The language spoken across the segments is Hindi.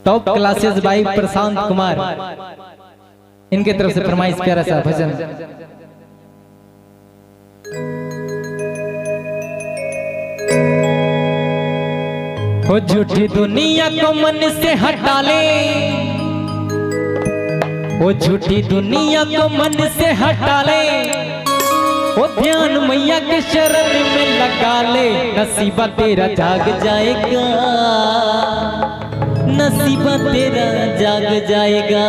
Top classes by Prashant Kumar, इनके तरफ से फरमाइश प्यारा सा भजन। हो झूठी दुनिया को मन से हटा ले, वो झूठी दुनिया को मन से हटा ले, वो ध्यान मैया के शरण में लगा ले। नसीबा तेरा जाग जाएगा, नसीबा तेरा जाग जाएगा।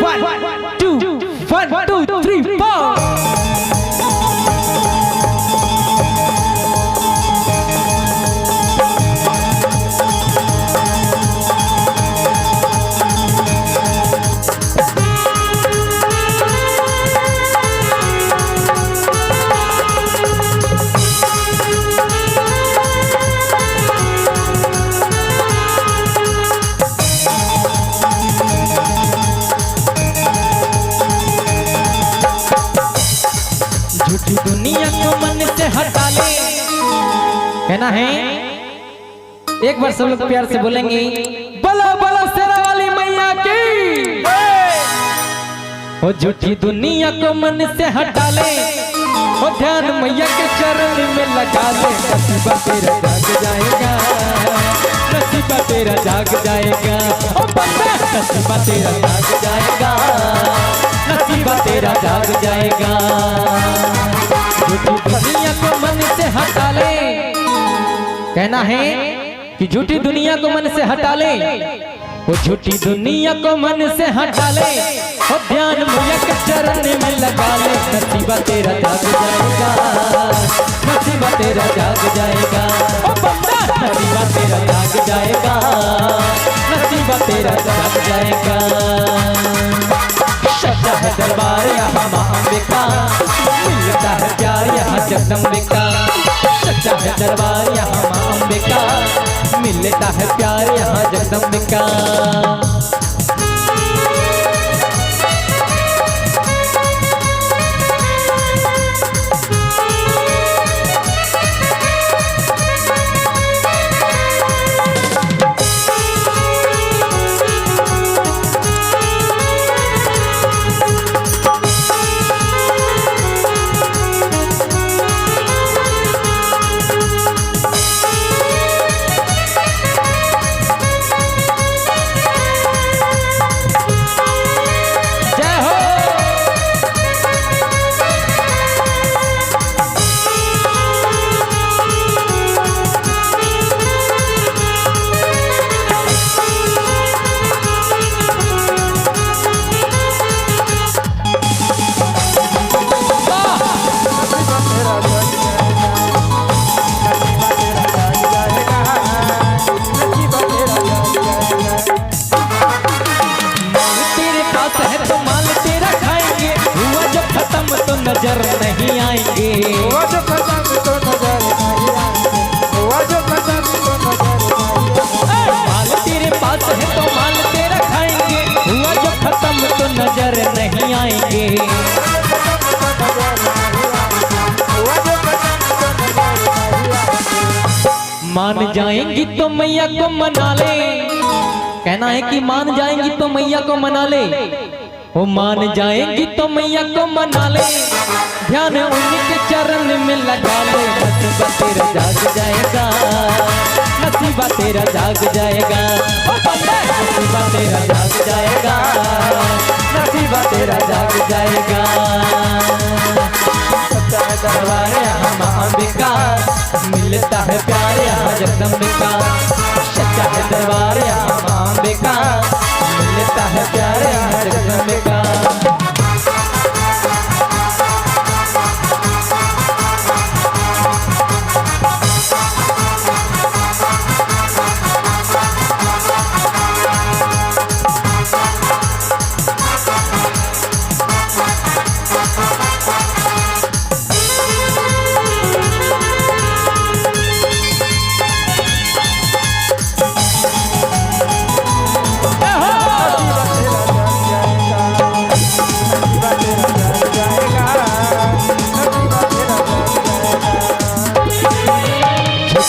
1 2 3 4 झूठी दुनिया को मन से हटा ले, कहना है। एक बार सब लोग प्यार से बोलेंगे, बोलो बोलो शेरा वाली मैया की। वो झूठी दुनिया को मन से हटा ले, वो ध्यान मैया के चरण में लगा ले। नसीबा तेरा जाग जाएगा, नसीबा तेरा जाग जाएगा। ओ बंदा नसीबा तेरा जाग जाएगा, नसीबा तेरा जाग जाएगा। झूठी दुनिया को मन से हटा ले, कहना है कि झूठी दुनिया को मन से हटा ले, वो झूठी दुनिया को मन से हटा ले, वो ध्यान मैया के चरण में लगा ले। नसीबा तेरा जाग जाएगा, नसीबा तेरा जाग जाएगा। ओ बंदा नसीबा तेरा जाग जाएगा, नसीबा तेरा जाग जाएगा। सच्चा है दरबार यहाँ माँ अंबिका, मिलता है प्यार यहाँ जगदम्बिका। सच्चा है दरबार यहाँ माँ अंबिका, मिलता है प्यार यहाँ जगदम्बिका। नजर नहीं आएंगे, वो जो खत्म तो नजर नहीं आएंगे, वो जो खत्म तो नजर नहीं आएंगे। माल तेरे पास है तो माल तेरा खाएंगे, हुआ जो खत्म तो नजर नहीं आएंगे। मान जाएंगी तो मैया को मना ले, कहना है कि मान जाएंगी तो मैया को मना ले। वो मान जाएंगी तो मैया को मना ले, ध्यान उनके चरण में लगा ले। नसीबा तेरा जाग जाएगा, नसीबा तेरा जाग जाएगा। ओ बंदा नसीबा तेरा जाग जाएगा, नसीबा तेरा जाग जाएगा। सच्चा है दरबार यहाँ माँ अंबिका, मिलता है प्यार यहाँ जगदम्बिका। सच्चा है दरबार यहाँ माँ अंबिका, मिलता है प्यार यहाँ जगदम्बिका।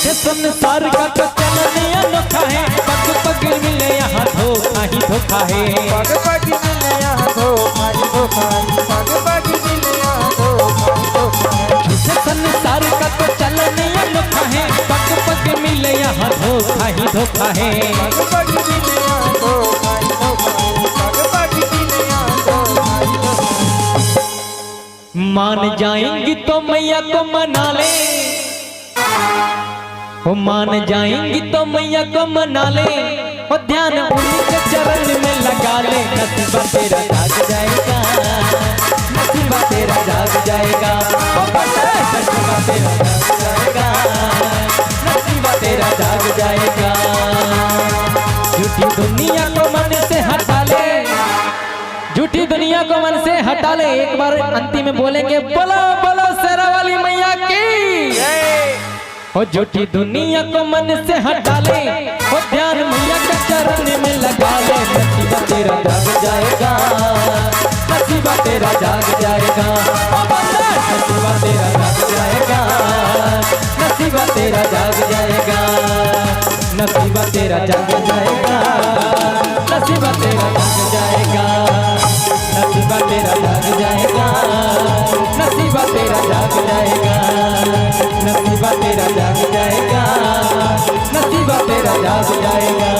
झूठे संसार का तो चलन अनोखा है, पग पग मिले यहाँ धोखा ही धोखा है, पग पग मिले यहाँ धोखा ही धोखा है, पग पग मिले यहाँ धोखा ही धोखा है। झूठे संसार का तो चलन अनोखा है, पग पग मिले यहाँ धोखा ही धोखा है, पग पग मिले यहाँ धोखा ही धोखा है, पग पग मिले यहाँ धोखा ही धोखा है। मान जाएंगी तो मैया को मना ले, वो मान जाएंगी तो मैया को मना ले, वो ध्यान उनके चरण में लगा ले, नसीबा तेरा जाग जाएगा, नसीबा तेरा जाग जाएगा, ओ बंदे नसीबा तेरा जाग जाएगा, नसीबा तेरा जाग जाएगा। झूठी दुनिया को मन से हटा ले, झूठी दुनिया को मन से हटा ले। एक बार अंतिम में बोलेंगे बोलो बोलो शेरा वाली मैया की। ओ झूठी दुनिया को मन से हटा ले, ओ ध्यान मैया के चरण में लगा ले, नसीबा तेरा जाग जाएगा, नसीबा तेरा जाग जाएगा, ओ बंदा नसीबा तेरा जाग जाएगा, नसीबा तेरा जाग जाएगा, नसीबा तेरा जाग जाएगा, नसीबा तेरा जाग जाएगा, नसीबा तेरा जाग जाएगा, नसीबा तेरा जाग जाएगा, नसीबा तेरा जाग जाएगा, नसीबा तेरा जाग जाएगा।